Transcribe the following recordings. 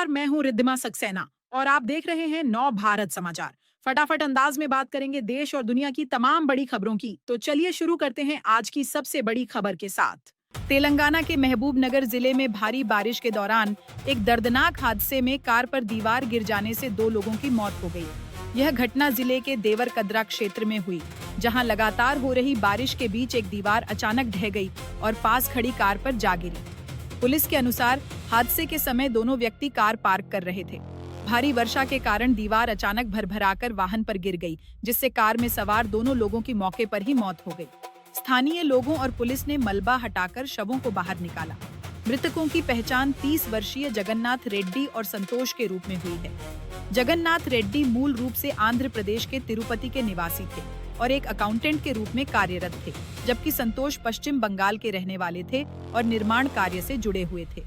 नमस्कार, मैं हूँ रिद्धिमा सक्सेना और आप देख रहे हैं नव भारत समाचार। फटाफट अंदाज में बात करेंगे देश और दुनिया की तमाम बड़ी खबरों की। तो चलिए शुरू करते हैं आज की सबसे बड़ी खबर के साथ। तेलंगाना के महबूबनगर जिले में भारी बारिश के दौरान एक दर्दनाक हादसे में कार पर दीवार गिर जाने से 2 लोगों की मौत हो गई। यह घटना जिले के देवरकद्रा क्षेत्र में हुई, जहां लगातार हो रही बारिश के बीच एक दीवार अचानक ढह गई और पास खड़ी कार पर जा गिरी। पुलिस के अनुसार हादसे के समय दोनों व्यक्ति कार पार्क कर रहे थे। भारी वर्षा के कारण दीवार अचानक भरभराकर वाहन पर गिर गई, जिससे कार में सवार दोनों लोगों की मौके पर ही मौत हो गई। स्थानीय लोगों और पुलिस ने मलबा हटाकर शवों को बाहर निकाला। मृतकों की पहचान 30 वर्षीय जगन्नाथ रेड्डी और संतोष के रूप में हुई है। जगन्नाथ रेड्डी मूल रूप से आंध्र प्रदेश के तिरुपति के निवासी थे और एक अकाउंटेंट के रूप में कार्यरत थे, जबकि संतोष पश्चिम बंगाल के रहने वाले थे और निर्माण कार्य से जुड़े हुए थे।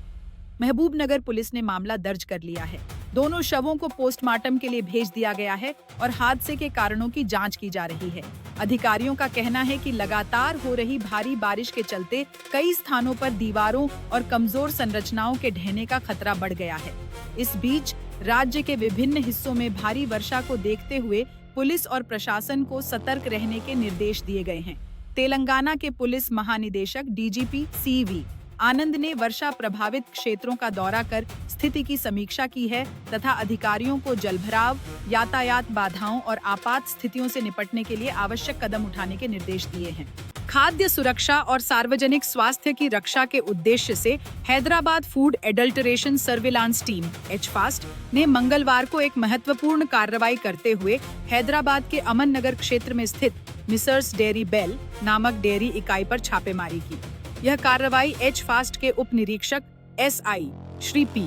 महबूबनगर पुलिस ने मामला दर्ज कर लिया है। दोनों शवों को पोस्टमार्टम के लिए भेज दिया गया है और हादसे के कारणों की जांच की जा रही है। अधिकारियों का कहना है कि लगातार हो रही भारी बारिश के चलते कई स्थानों पर दीवारों और कमजोर संरचनाओं के ढहने का खतरा बढ़ गया है। इस बीच राज्य के विभिन्न हिस्सों में भारी वर्षा को देखते हुए पुलिस और प्रशासन को सतर्क रहने के निर्देश दिए गए हैं। तेलंगाना के पुलिस महानिदेशक डीजीपी सीवी आनंद ने वर्षा प्रभावित क्षेत्रों का दौरा कर स्थिति की समीक्षा की है तथा अधिकारियों को जलभराव, यातायात बाधाओं और आपात स्थितियों से निपटने के लिए आवश्यक कदम उठाने के निर्देश दिए हैं। खाद्य सुरक्षा और सार्वजनिक स्वास्थ्य की रक्षा के उद्देश्य से Hyderabad food adulteration surveillance team HFAST ने मंगलवार को एक महत्वपूर्ण कार्रवाई करते हुए हैदराबाद के अमन नगर क्षेत्र में स्थित मिसर्स डेयरी बेल नामक डेयरी इकाई पर छापेमारी की। यह कार्रवाई HFAST के उप निरीक्षक SI श्री P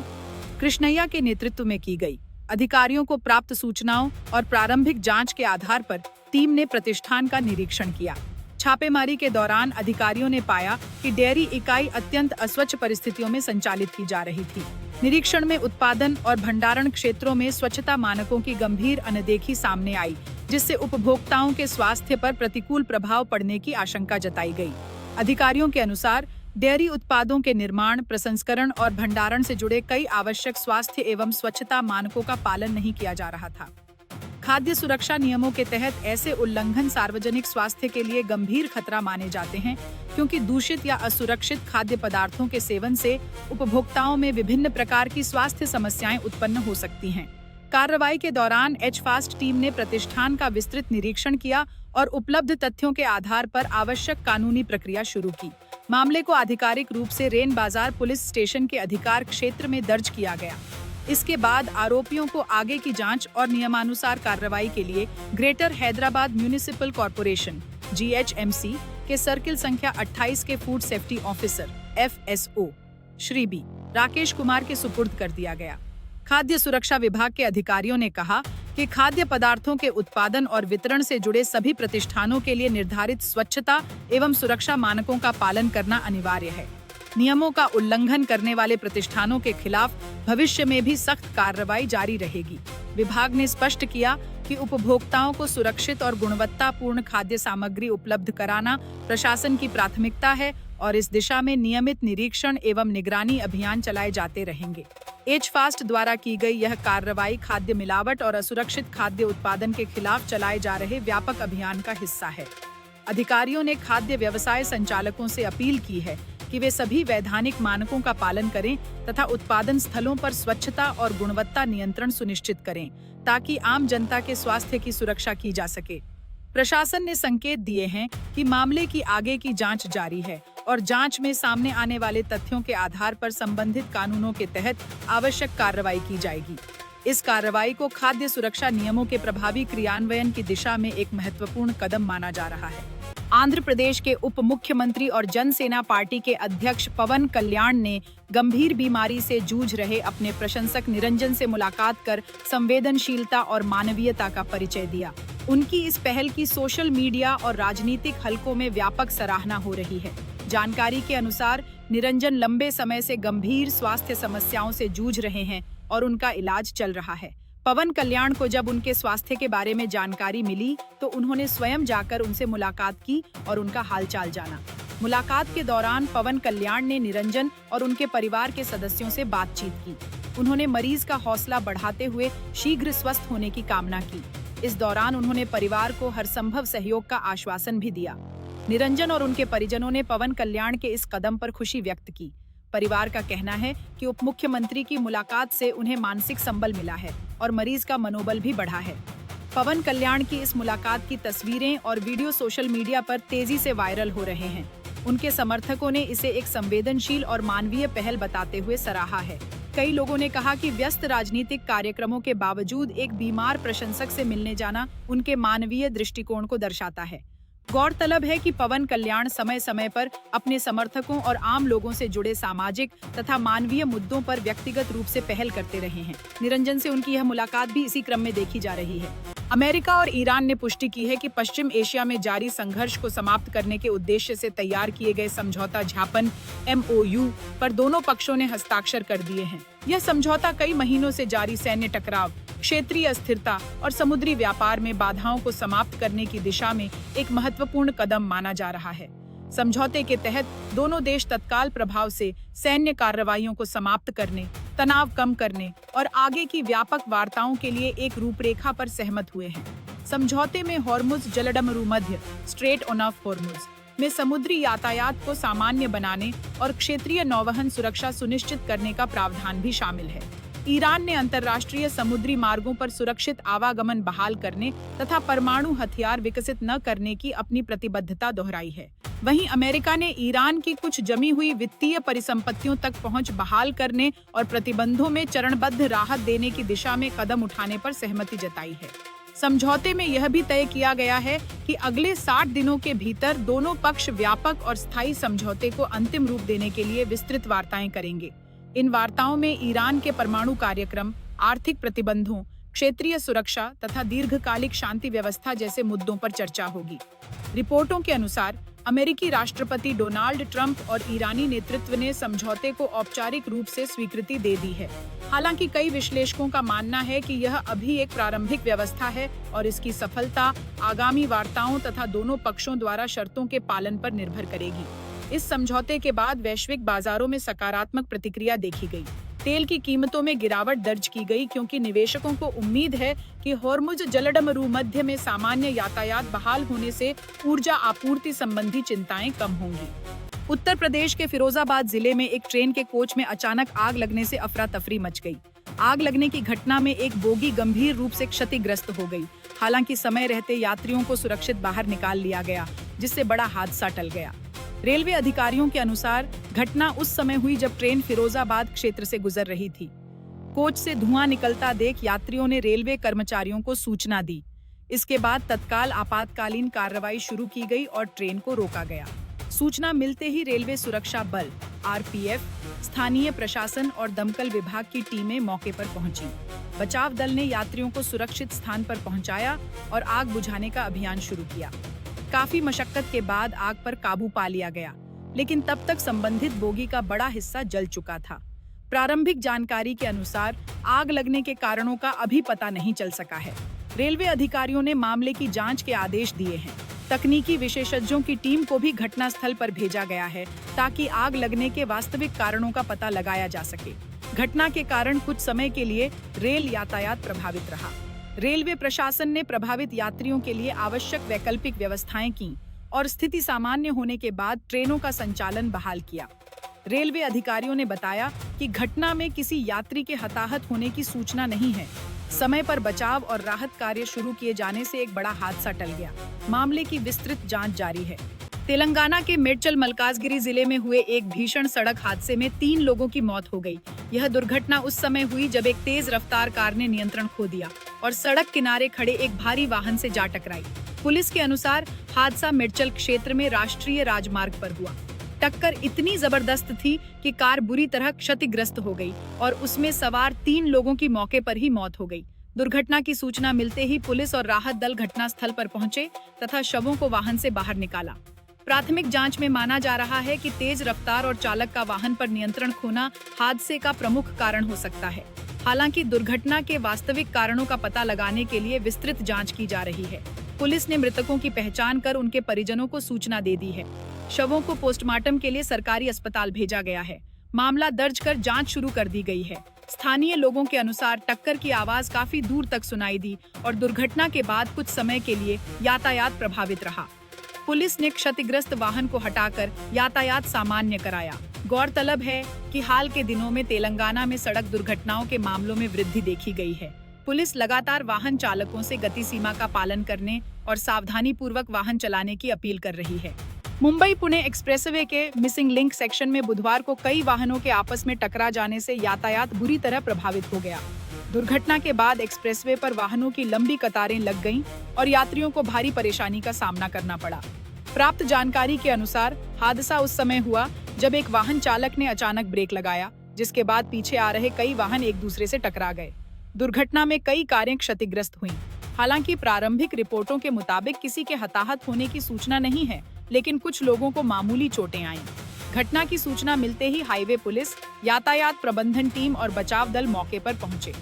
कृष्णैया के नेतृत्व में की गई। अधिकारियों को प्राप्त सूचनाओं और प्रारंभिक जांच के आधार पर टीम ने प्रतिष्ठान का निरीक्षण किया। छापेमारी के दौरान अधिकारियों ने पाया कि डेयरी इकाई अत्यंत अस्वच्छ परिस्थितियों में संचालित की जा रही थी। निरीक्षण में उत्पादन और भंडारण क्षेत्रों में स्वच्छता मानकों की गंभीर अनदेखी सामने आई, जिससे उपभोक्ताओं के स्वास्थ्य पर प्रतिकूल प्रभाव पड़ने की आशंका जताई गई। अधिकारियों के अनुसार डेयरी उत्पादों के निर्माण, प्रसंस्करण और भंडारण से जुड़े कई आवश्यक स्वास्थ्य एवं स्वच्छता मानकों का पालन नहीं किया जा रहा था। खाद्य सुरक्षा नियमों के तहत ऐसे उल्लंघन सार्वजनिक स्वास्थ्य के लिए गंभीर खतरा माने जाते हैं, क्योंकि दूषित या असुरक्षित खाद्य पदार्थों के सेवन से उपभोक्ताओं में विभिन्न प्रकार की स्वास्थ्य समस्याएं उत्पन्न हो सकती हैं। कार्रवाई के दौरान HFAST टीम ने प्रतिष्ठान का विस्तृत निरीक्षण किया और उपलब्ध तथ्यों के आधार पर आवश्यक कानूनी प्रक्रिया शुरू की। मामले को आधिकारिक रूप से रेन बाजार पुलिस स्टेशन के अधिकार क्षेत्र में दर्ज किया गया। इसके बाद आरोपियों को आगे की जांच और नियमानुसार कार्रवाई के लिए greater Hyderabad municipal corporation GHMC के सर्किल संख्या 28 के food safety officer FSO Shri B Rakesh Kumar के सुपुर्द कर दिया गया। खाद्य सुरक्षा विभाग के अधिकारियों ने कहा कि खाद्य पदार्थों के उत्पादन और वितरण से जुड़े सभी प्रतिष्ठानों के लिए निर्धारित स्वच्छता एवं सुरक्षा मानकों का पालन करना अनिवार्य है। नियमों का उल्लंघन करने वाले प्रतिष्ठानों के खिलाफ भविष्य में भी सख्त कार्रवाई जारी रहेगी। विभाग ने स्पष्ट किया कि उपभोक्ताओं को सुरक्षित और गुणवत्तापूर्ण खाद्य सामग्री उपलब्ध कराना प्रशासन की प्राथमिकता है और इस दिशा में नियमित निरीक्षण एवं निगरानी अभियान चलाए जाते रहेंगे। HFAST द्वारा की गई यह कार्रवाई खाद्य मिलावट और असुरक्षित खाद्य उत्पादन के खिलाफ चलाए जा रहे व्यापक अभियान का हिस्सा है। अधिकारियों ने खाद्य व्यवसाय संचालकों से अपील की है कि वे सभी वैधानिक मानकों का पालन करें तथा उत्पादन स्थलों पर स्वच्छता और गुणवत्ता नियंत्रण सुनिश्चित करें, ताकि आम जनता के स्वास्थ्य की सुरक्षा की जा सके। प्रशासन ने संकेत दिए हैं कि मामले की आगे की जांच जारी है और जांच में सामने आने वाले तथ्यों के आधार पर संबंधित कानूनों के तहत आवश्यक कार्रवाई की जाएगी। इस कार्रवाई को खाद्य सुरक्षा नियमों के प्रभावी क्रियान्वयन की दिशा में एक महत्वपूर्ण कदम माना जा रहा है। आंध्र प्रदेश के उप मुख्यमंत्री और जनसेना पार्टी के अध्यक्ष पवन कल्याण ने गंभीर बीमारी से जूझ रहे अपने प्रशंसक निरंजन से मुलाकात कर संवेदनशीलता और मानवीयता का परिचय दिया। उनकी इस पहल की सोशल मीडिया और राजनीतिक हलकों में व्यापक सराहना हो रही है। जानकारी के अनुसार निरंजन लंबे समय से गंभीर स्वास्थ्य समस्याओं से जूझ रहे हैं और उनका इलाज चल रहा है। पवन कल्याण को जब उनके स्वास्थ्य के बारे में जानकारी मिली तो उन्होंने स्वयं जाकर उनसे मुलाकात की और उनका हालचाल जाना। मुलाकात के दौरान पवन कल्याण ने निरंजन और उनके परिवार के सदस्यों से बातचीत की। उन्होंने मरीज का हौसला बढ़ाते हुए शीघ्र स्वस्थ होने की कामना की। इस दौरान उन्होंने परिवार को हर संभव सहयोग का आश्वासन भी दिया। निरंजन और उनके परिजनों ने पवन कल्याण के इस कदम पर खुशी व्यक्त की। परिवार का कहना है कि उप मुख्यमंत्री की मुलाकात से उन्हें मानसिक संबल मिला है और मरीज का मनोबल भी बढ़ा है। पवन कल्याण की इस मुलाकात की तस्वीरें और वीडियो सोशल मीडिया पर तेजी से वायरल हो रहे हैं। उनके समर्थकों ने इसे एक संवेदनशील और मानवीय पहल बताते हुए सराहा है। कई लोगों ने कहा कि व्यस्त राजनीतिक कार्यक्रमों के बावजूद एक बीमार प्रशंसक से मिलने जाना उनके मानवीय दृष्टिकोण को दर्शाता है। गौरतलब है कि पवन कल्याण समय समय पर अपने समर्थकों और आम लोगों से जुड़े सामाजिक तथा मानवीय मुद्दों पर व्यक्तिगत रूप से पहल करते रहे हैं। निरंजन से उनकी यह मुलाकात भी इसी क्रम में देखी जा रही है। अमेरिका और ईरान ने पुष्टि की है कि पश्चिम एशिया में जारी संघर्ष को समाप्त करने के उद्देश्य से तैयार किए गए समझौता ज्ञापन MOU पर दोनों पक्षों ने हस्ताक्षर कर दिए हैं। यह समझौता कई महीनों से जारी सैन्य टकराव, क्षेत्रीय अस्थिरता और समुद्री व्यापार में बाधाओं को समाप्त करने की दिशा में एक महत्वपूर्ण कदम माना जा रहा है। समझौते के तहत दोनों देश तत्काल प्रभाव से सैन्य कार्रवाइयों को समाप्त करने, तनाव कम करने और आगे की व्यापक वार्ताओं के लिए एक रूपरेखा पर सहमत हुए हैं। समझौते में हॉर्मुज जलडमरूमध्य स्ट्रेट ऑफ हॉर्मुज में समुद्री यातायात को सामान्य बनाने और क्षेत्रीय नौवहन सुरक्षा सुनिश्चित करने का प्रावधान भी शामिल है। ईरान ने अंतर्राष्ट्रीय समुद्री मार्गों पर सुरक्षित आवागमन बहाल करने तथा परमाणु हथियार विकसित न करने की अपनी प्रतिबद्धता दोहराई है। वहीं अमेरिका ने ईरान की कुछ जमी हुई वित्तीय परिसंपत्तियों तक पहुंच बहाल करने और प्रतिबंधों में चरणबद्ध राहत देने की दिशा में कदम उठाने पर सहमति जताई है। समझौते में यह भी तय किया गया है कि अगले 60 दिनों के भीतर दोनों पक्ष व्यापक और स्थायी समझौते को अंतिम रूप देने के लिए विस्तृत वार्ताएं करेंगे। इन वार्ताओं में ईरान के परमाणु कार्यक्रम, आर्थिक प्रतिबंधों, क्षेत्रीय सुरक्षा तथा दीर्घकालिक शांति व्यवस्था जैसे मुद्दों पर चर्चा होगी। रिपोर्टों के अनुसार अमेरिकी राष्ट्रपति डोनाल्ड ट्रंप और ईरानी नेतृत्व ने समझौते को औपचारिक रूप से स्वीकृति दे दी है। हालांकि कई विश्लेषकों का मानना है कि यह अभी एक प्रारंभिक व्यवस्था है और इसकी सफलता आगामी वार्ताओं तथा दोनों पक्षों द्वारा शर्तों के पालन पर निर्भर करेगी। इस समझौते के बाद वैश्विक बाजारों में सकारात्मक प्रतिक्रिया देखी गई। तेल की कीमतों में गिरावट दर्ज की गई क्योंकि निवेशकों को उम्मीद है कि हॉर्मुज जलडमरूमध्य में सामान्य यातायात बहाल होने से ऊर्जा आपूर्ति संबंधी चिंताएं कम होंगी। उत्तर प्रदेश के फिरोजाबाद जिले में एक ट्रेन के कोच में अचानक आग लगने से अफरा तफरी मच गई। आग लगने की घटना में एक बोगी गंभीर रूप से क्षतिग्रस्त हो गई। हालांकि समय रहते यात्रियों को सुरक्षित बाहर निकाल लिया गया, जिससे बड़ा हादसा टल गया। रेलवे अधिकारियों के अनुसार घटना उस समय हुई जब ट्रेन फिरोजाबाद क्षेत्र से गुजर रही थी। कोच से धुआं निकलता देख यात्रियों ने रेलवे कर्मचारियों को सूचना दी। इसके बाद तत्काल आपातकालीन कार्रवाई शुरू की गई और ट्रेन को रोका गया। सूचना मिलते ही रेलवे सुरक्षा बल, RPF, स्थानीय प्रशासन और दमकल विभाग की टीमें मौके पर पहुंची। बचाव दल ने यात्रियों को सुरक्षित स्थान पर पहुंचाया और आग बुझाने का अभियान शुरू किया। काफी मशक्कत के बाद आग पर काबू पा लिया गया, लेकिन तब तक संबंधित बोगी का बड़ा हिस्सा जल चुका था। प्रारंभिक जानकारी के अनुसार आग लगने के कारणों का अभी पता नहीं चल सका है। रेलवे अधिकारियों ने मामले की जांच के आदेश दिए हैं। तकनीकी विशेषज्ञों की टीम को भी घटनास्थल पर भेजा गया है ताकि आग लगने के वास्तविक कारणों का पता लगाया जा सके। घटना के कारण कुछ समय के लिए रेल यातायात प्रभावित रहा। रेलवे प्रशासन ने प्रभावित यात्रियों के लिए आवश्यक वैकल्पिक व्यवस्थाएं की और स्थिति सामान्य होने के बाद ट्रेनों का संचालन बहाल किया। रेलवे अधिकारियों ने बताया कि घटना में किसी यात्री के हताहत होने की सूचना नहीं है। समय पर बचाव और राहत कार्य शुरू किए जाने से एक बड़ा हादसा टल गया। मामले की विस्तृत जांच जारी है। तेलंगाना के मेड्चल मल्काजगिरी जिले में हुए एक भीषण सड़क हादसे में 3 लोगों की मौत हो गई। यह दुर्घटना उस समय हुई जब एक तेज रफ्तार कार ने नियंत्रण खो दिया और सड़क किनारे खड़े एक भारी वाहन से जा टकराई। पुलिस के अनुसार हादसा मेड्चल क्षेत्र में राष्ट्रीय राजमार्ग पर हुआ। टक्कर इतनी जबरदस्त थी कि कार बुरी तरह क्षतिग्रस्त हो गई और उसमें सवार 3 लोगों की मौके पर ही मौत हो गई। दुर्घटना की सूचना मिलते ही पुलिस और राहत दल घटनास्थल पर पहुंचे तथा शवों को वाहन से बाहर निकाला। प्राथमिक जांच में माना जा रहा है कि तेज रफ्तार और चालक का वाहन पर नियंत्रण खोना हादसे का प्रमुख कारण हो सकता है। हालांकि दुर्घटना के वास्तविक कारणों का पता लगाने के लिए विस्तृत जांच की जा रही है। पुलिस ने मृतकों की पहचान कर उनके परिजनों को सूचना दे दी है। शवों को पोस्टमार्टम के लिए सरकारी अस्पताल भेजा गया है। मामला दर्ज कर जांच शुरू कर दी गई है। स्थानीय लोगों के अनुसार टक्कर की आवाज काफी दूर तक सुनाई दी और दुर्घटना के बाद कुछ समय के लिए यातायात प्रभावित रहा। पुलिस ने क्षतिग्रस्त वाहन को हटाकर यातायात सामान्य कराया। गौरतलब है कि हाल के दिनों में तेलंगाना में सड़क दुर्घटनाओं के मामलों में वृद्धि देखी गई है। पुलिस लगातार वाहन चालकों से गति सीमा का पालन करने और सावधानी पूर्वक वाहन चलाने की अपील कर रही है। मुंबई पुणे एक्सप्रेसवे के मिसिंग लिंक सेक्शन में बुधवार को कई वाहनों के आपस में टकरा जाने से यातायात बुरी तरह प्रभावित हो गया। दुर्घटना के बाद एक्सप्रेसवे पर वाहनों की लंबी कतारें लग गईं और यात्रियों को भारी परेशानी का सामना करना पड़ा। प्राप्त जानकारी के अनुसार हादसा उस समय हुआ जब एक वाहन चालक ने अचानक ब्रेक लगाया, जिसके बाद पीछे आ रहे कई वाहन एक दूसरे से टकरा गए। दुर्घटना में कई कारें क्षतिग्रस्त हुईं। हालांकि प्रारंभिक रिपोर्टों के मुताबिक किसी के हताहत होने की सूचना नहीं है, लेकिन कुछ लोगों को मामूली चोटें आईं। घटना की सूचना मिलते ही हाईवे पुलिस, यातायात प्रबंधन टीम और बचाव दल मौके पर पहुंचे।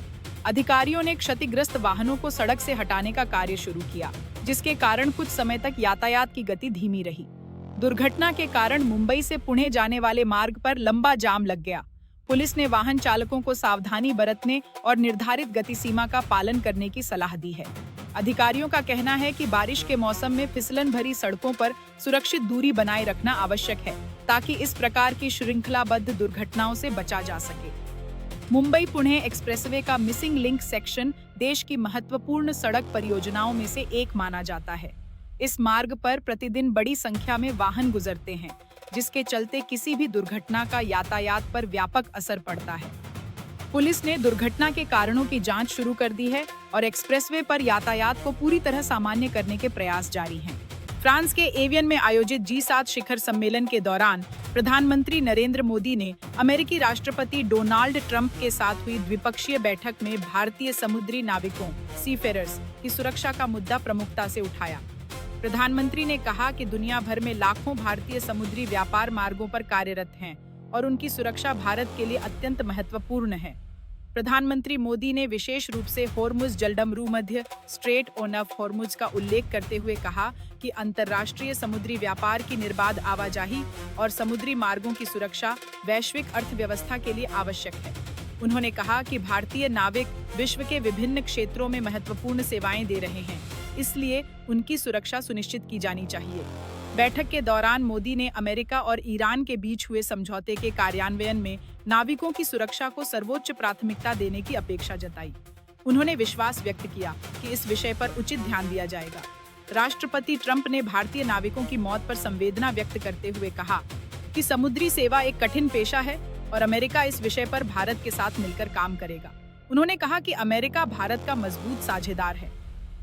अधिकारियों ने क्षतिग्रस्त वाहनों को सड़क से हटाने का कार्य शुरू किया, जिसके कारण कुछ समय तक यातायात की गति धीमी रही। दुर्घटना के कारण मुंबई से पुणे जाने वाले मार्ग पर लंबा जाम लग गया। पुलिस ने वाहन चालकों को सावधानी बरतने और निर्धारित गति सीमा का पालन करने की सलाह दी है। अधिकारियों का कहना है कि बारिश के मौसम में फिसलन भरी सड़कों पर सुरक्षित दूरी बनाए रखना आवश्यक है, ताकि इस प्रकार की श्रृंखलाबद्ध दुर्घटनाओं से बचा जा सके। मुंबई पुणे एक्सप्रेसवे का मिसिंग लिंक सेक्शन देश की महत्वपूर्ण सड़क परियोजनाओं में से एक माना जाता है। इस मार्ग पर प्रतिदिन बड़ी संख्या में वाहन गुजरते हैं, जिसके चलते किसी भी दुर्घटना का यातायात पर व्यापक असर पड़ता है। पुलिस ने दुर्घटना के कारणों की जांच शुरू कर दी है और एक्सप्रेसवे पर यातायात को पूरी तरह सामान्य करने के प्रयास जारी हैं। फ्रांस के एवियन में आयोजित G7 शिखर सम्मेलन के दौरान प्रधानमंत्री नरेंद्र मोदी ने अमेरिकी राष्ट्रपति डोनाल्ड ट्रंप के साथ हुई द्विपक्षीय बैठक में भारतीय समुद्री नाविकों सीफेरर्स की सुरक्षा का मुद्दा प्रमुखता से उठाया। प्रधानमंत्री ने कहा कि दुनिया भर में लाखों भारतीय समुद्री व्यापार मार्गों पर कार्यरत हैं और उनकी सुरक्षा भारत के लिए अत्यंत महत्वपूर्ण है। प्रधानमंत्री मोदी ने विशेष रूप से होर्मुज जलडमरू मध्य स्ट्रेट ऑफ होर्मुज का उल्लेख करते हुए कहा कि अंतर्राष्ट्रीय समुद्री व्यापार की निर्बाध आवाजाही और समुद्री मार्गों की सुरक्षा वैश्विक अर्थव्यवस्था के लिए आवश्यक है। उन्होंने कहा कि भारतीय नाविक विश्व के विभिन्न क्षेत्रों में महत्वपूर्ण सेवाएं दे रहे हैं, इसलिए उनकी सुरक्षा सुनिश्चित की जानी चाहिए। बैठक के दौरान मोदी ने अमेरिका और ईरान के बीच हुए समझौते के कार्यान्वयन में नाविकों की सुरक्षा को सर्वोच्च प्राथमिकता देने की अपेक्षा जताई। उन्होंने विश्वास व्यक्त किया कि इस विषय पर उचित ध्यान दिया जाएगा। राष्ट्रपति ट्रंप ने भारतीय नाविकों की मौत पर संवेदना व्यक्त करते हुए कहा कि समुद्री सेवा एक कठिन पेशा है और अमेरिका इस विषय पर भारत के साथ मिलकर काम करेगा। उन्होंने कहा कि अमेरिका भारत का मजबूत साझेदार है।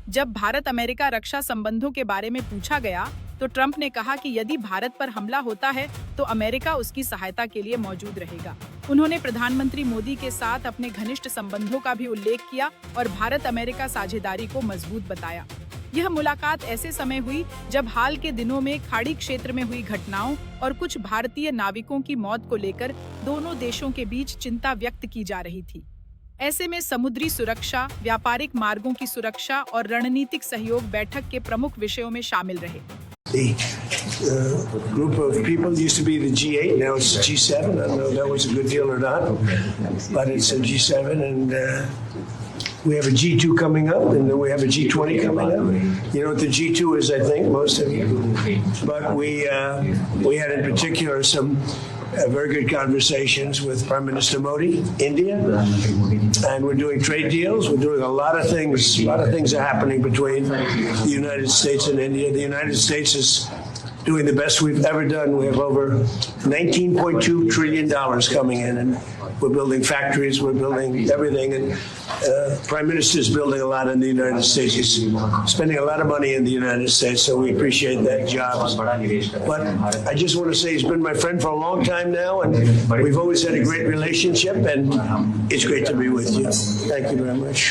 जब भारत अमेरिका रक्षा संबंधों के बारे में पूछा गया तो ट्रंप ने कहा कि यदि भारत पर हमला होता है तो अमेरिका उसकी सहायता के लिए मौजूद रहेगा। उन्होंने प्रधानमंत्री मोदी के साथ अपने घनिष्ठ संबंधों का भी उल्लेख किया और भारत अमेरिका साझेदारी को मजबूत बताया। यह मुलाकात ऐसे समय हुई जब हाल के दिनों में खाड़ी क्षेत्र में हुई घटनाओं और कुछ भारतीय नाविकों की मौत को लेकर दोनों देशों के बीच चिंता व्यक्त की जा रही थी। ऐसे में समुद्री सुरक्षा, व्यापारिक मार्गों की सुरक्षा और रणनीतिक सहयोग बैठक के प्रमुख विषयों में शामिल रहे। The group of people used to be the G8, now it's the G7. I don't know if that was a good deal or not, but it's a G7, and we have a G2 coming up, and then we have a G20 coming up. You know what the G2 is, I think, most of you. But we had in particular some very good conversations with Prime Minister Modi, India, and we're doing trade deals. We're doing a lot of things. A lot of things are happening between the United States and India. The United States is doing the best we've ever done. We have over $19.2 trillion coming in, and we're building factories, we're building everything, and Prime Minister is building a lot in the United States. He's spending a lot of money in the United States, so we appreciate that job. But I just want to say he's been my friend for a long time now, and we've always had a great relationship, and it's great to be with you. Thank you very much.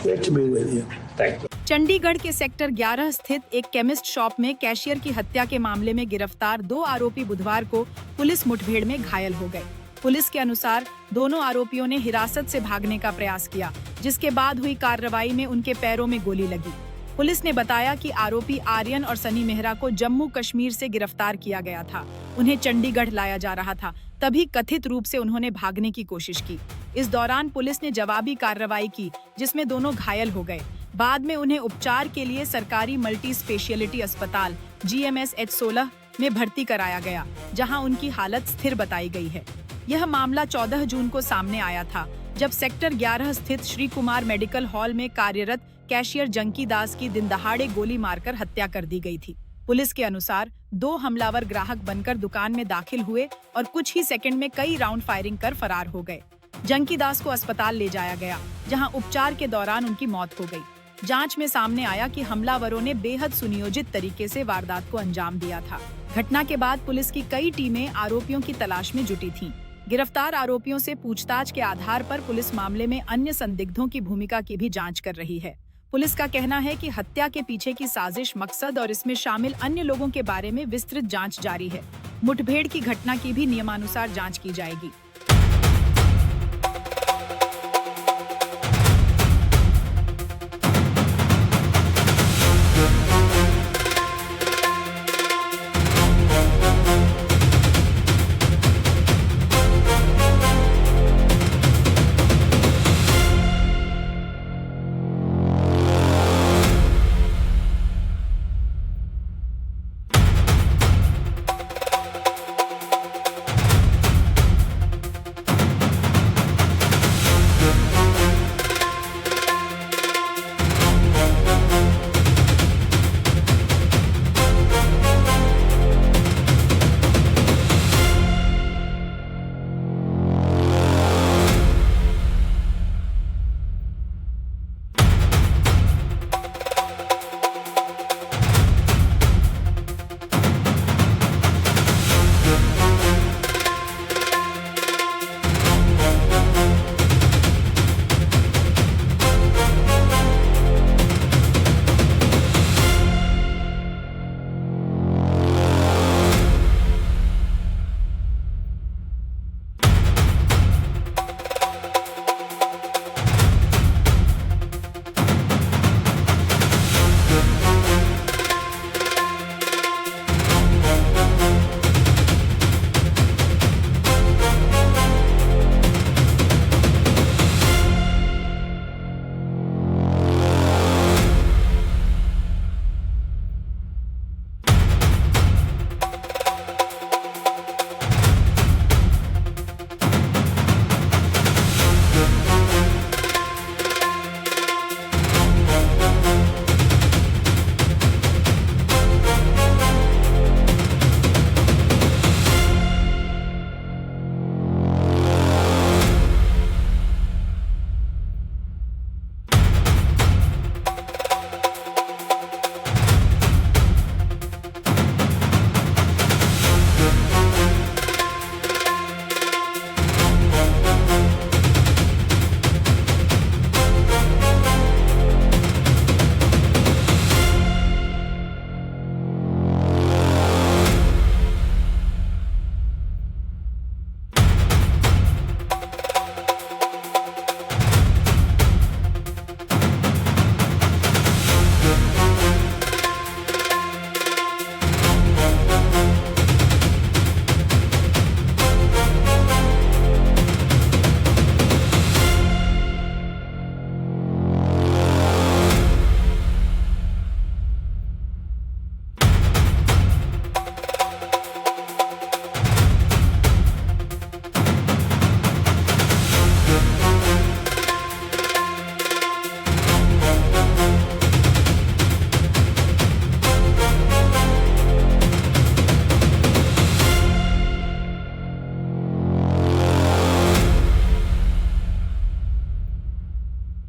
Great to be with you. Thank you. Chandigarh के sector 11 स्थित एक chemist shop में cashier की हत्या के मामले में गिरफ्तार 2 आरोपी बुधवार को पुलिस मुठभेड़ में घायल हो गए। पुलिस के अनुसार दोनों आरोपियों ने हिरासत से भागने का प्रयास किया, जिसके बाद हुई कार्रवाई में उनके पैरों में गोली लगी। पुलिस ने बताया कि आरोपी आर्यन और सनी मेहरा को जम्मू कश्मीर से गिरफ्तार किया गया था। उन्हें चंडीगढ़ लाया जा रहा था, तभी कथित रूप से उन्होंने भागने की कोशिश की। इस दौरान पुलिस ने जवाबी कार्रवाई की, जिसमें दोनों घायल हो गए। बाद में उन्हें उपचार के लिए सरकारी मल्टी स्पेशलिटी अस्पताल GMSH 16 में भर्ती कराया गया, जहां उनकी हालत स्थिर बताई गई है। यह मामला 14 जून को सामने आया था, जब सेक्टर 11 स्थित श्री कुमार मेडिकल हॉल में कार्यरत कैशियर जंकी दास की दिनदहाड़े गोली मारकर हत्या कर दी गई थी। पुलिस के अनुसार 2 हमलावर ग्राहक बनकर दुकान में दाखिल हुए और कुछ ही सेकंड में कई राउंड फायरिंग कर फरार हो गए। जंकी दास को अस्पताल ले जाया गया, जहां उपचार के दौरान उनकी मौत हो गई। जांच में सामने आया कि हमलावरों ने बेहद सुनियोजित तरीके से वारदात को अंजाम दिया था। घटना के बाद पुलिस की कई टीमें आरोपियों की तलाश में जुटी थीं। गिरफ्तार आरोपियों से पूछताछ के आधार पर पुलिस मामले में अन्य संदिग्धों की भूमिका की भी जांच कर रही है। पुलिस का कहना है कि हत्या के पीछे की साजिश, मकसद और इसमें शामिल अन्य लोगों के बारे में विस्तृत जांच जारी है। मुठभेड़ की घटना की भी नियमानुसार जांच की जाएगी।